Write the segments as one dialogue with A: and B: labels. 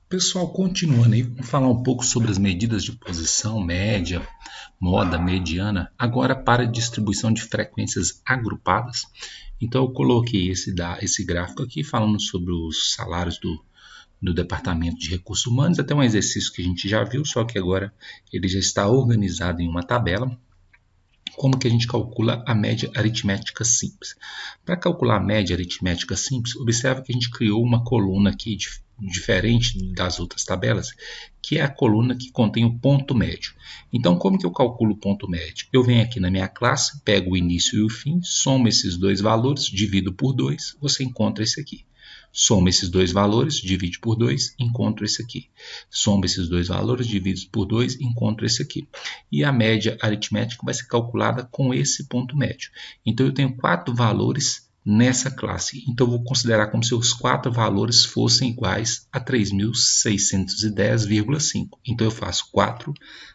A: Pessoal, continuando aí, vamos falar um pouco sobre as medidas de posição, média, moda, mediana, agora para distribuição de frequências agrupadas. Então, eu coloquei esse gráfico aqui falando sobre os salários do Departamento de Recursos Humanos, até um exercício que a gente já viu, só que agora ele já está organizado em uma tabela. Como que a gente calcula a média aritmética simples? Para calcular a média aritmética simples, observa que a gente criou uma coluna aqui diferente das outras tabelas, que é a coluna que contém o ponto médio. Então, como que eu calculo o ponto médio? Eu venho aqui na minha classe, pego o início e o fim, somo esses dois valores, divido por 2, você encontra esse aqui. Soma esses dois valores, divide por 2, encontro esse aqui. Soma esses dois valores, divide por 2, encontro esse aqui. E a média aritmética vai ser calculada com esse ponto médio. Então, eu tenho 4 valores nessa classe. Então, eu vou considerar como se os 4 valores fossem iguais a 3.610,5. Então, eu faço 4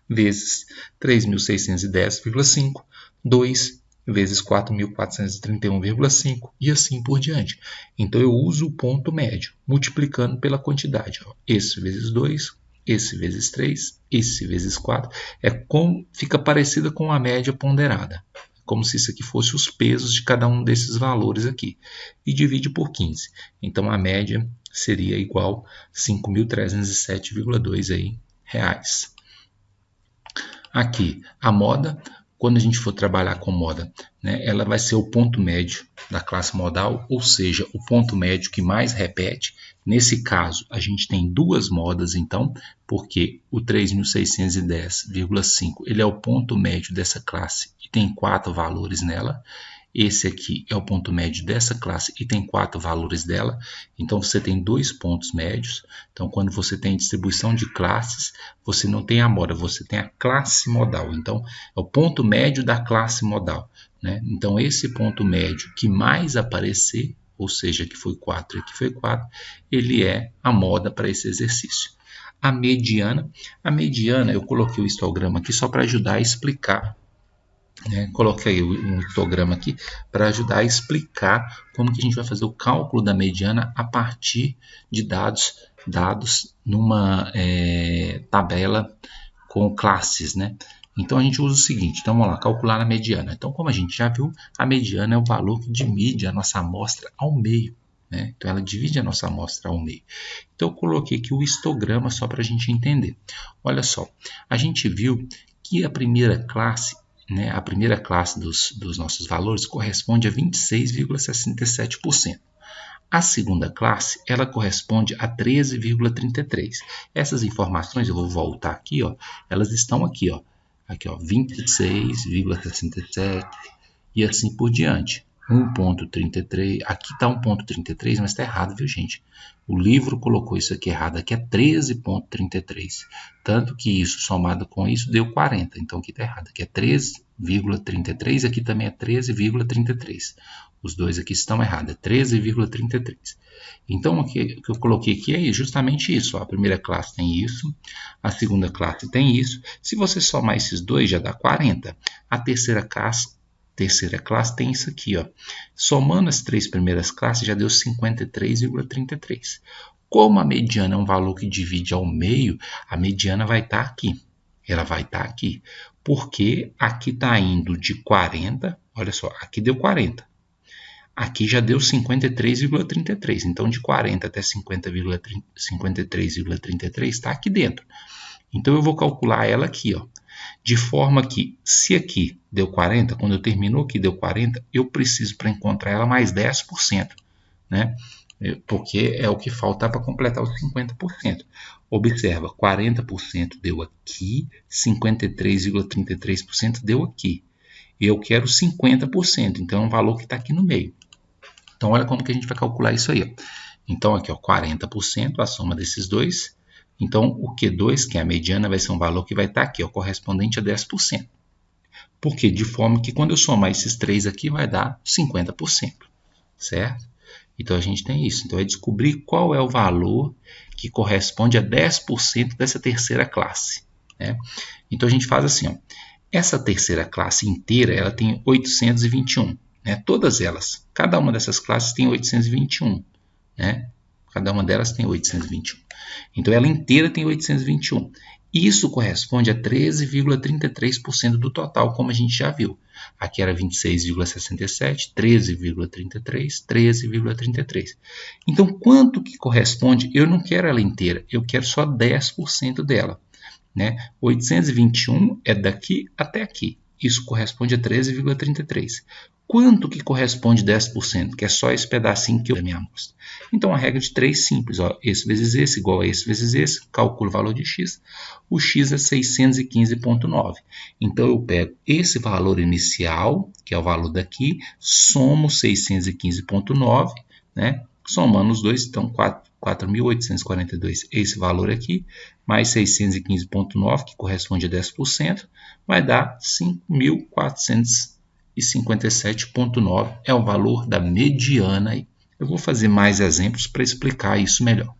A: vezes 3.610,5, 2 vezes 4.431,5 e assim por diante. Então, eu uso o ponto médio, multiplicando pela quantidade. Esse vezes 2, esse vezes 3, esse vezes 4. Fica parecida com a média ponderada, como se isso aqui fosse os pesos de cada um desses valores aqui. E divide por 15. Então, a média seria igual a 5.307,2 reais. Aqui, a moda. Quando a gente for trabalhar com moda, né, ela vai ser o ponto médio da classe modal, ou seja, o ponto médio que mais repete. Nesse caso, a gente tem duas modas, então, porque o 3.610,5 ele é o ponto médio dessa classe e tem 4 valores nela. Esse aqui é o ponto médio dessa classe e tem 4 valores dela. Então, você tem 2 pontos médios. Então, quando você tem distribuição de classes, você não tem a moda, você tem a classe modal. Então, é o ponto médio da classe modal, né? Então, esse ponto médio que mais aparecer, ou seja, que foi 4 e que foi 4, ele é a moda para esse exercício. A mediana, eu coloquei o histograma aqui só para ajudar a explicar. Coloquei um histograma aqui para ajudar a explicar como que a gente vai fazer o cálculo da mediana a partir de dados numa tabela com classes, né? Então, a gente usa o seguinte, então vamos lá, calcular a mediana. Então, como a gente já viu, a mediana é o valor que divide a nossa amostra ao meio, né? Então, ela divide a nossa amostra ao meio. Então, eu coloquei aqui o histograma só para a gente entender. Olha só, a gente viu que a primeira classe, né, a primeira classe dos nossos valores corresponde a 26,67%. A segunda classe, ela corresponde a 13,33%. Essas informações, eu vou voltar aqui, ó, elas estão aqui, ó, 26,67% e assim por diante. 1,33, aqui está 1,33, mas está errado, viu, gente? O livro colocou isso aqui errado, aqui é 13,33. Tanto que isso, somado com isso, deu 40. Então, aqui está errado, aqui é 13,33, aqui também é 13,33. Os dois aqui estão errados, é 13,33. Então, o que eu coloquei aqui é justamente isso. Ó. A primeira classe tem isso, a segunda classe tem isso. Se você somar esses dois, já dá 40. A terceira classe tem isso aqui, ó. Somando as 3 primeiras classes, já deu 53,33. Como a mediana é um valor que divide ao meio, a mediana vai estar aqui. Ela vai estar aqui. Porque aqui está indo de 40, olha só, aqui deu 40. Aqui já deu 53,33. Então, de 40 até 53,33 está aqui dentro. Então, eu vou calcular ela aqui, ó. De forma que, se aqui deu 40, quando eu terminou aqui deu 40, eu preciso para encontrar ela mais 10%, né? Porque é o que falta para completar os 50%. Observa, 40% deu aqui, 53,33% deu aqui. Eu quero 50%, então é um valor que está aqui no meio. Então, olha como que a gente vai calcular isso aí. Ó. Então, aqui, ó, 40%, a soma desses dois. Então, o Q2, que é a mediana, vai ser um valor que vai estar aqui, ó, correspondente a 10%. Por quê? De forma que quando eu somar esses três aqui, vai dar 50%, certo? Então, a gente tem isso. Então, é descobrir qual é o valor que corresponde a 10% dessa terceira classe. Né? Então, a gente faz assim, ó. Essa terceira classe inteira, ela tem 821. Né? Todas elas, cada uma dessas classes tem 821. Né? Cada uma delas tem 821. Então, ela inteira tem 821. Isso corresponde a 13,33% do total, como a gente já viu. Aqui era 26,67, 13,33, 13,33. Então, quanto que corresponde? Eu não quero ela inteira, eu quero só 10% dela. Né? 821 é daqui até aqui. Isso corresponde a 13,33. Quanto que corresponde 10%? Que é só esse pedacinho que eu da minha amostra. Então, a regra de 3 simples. Ó, esse vezes esse igual a esse vezes esse. Calculo o valor de x. O x é 615,9. Então, eu pego esse valor inicial, que é o valor daqui, somo 615,9, né? Somando os dois, então 4.842, esse valor aqui, mais 615,9, que corresponde a 10%, vai dar 5.457,9, é o valor da mediana. Eu vou fazer mais exemplos para explicar isso melhor.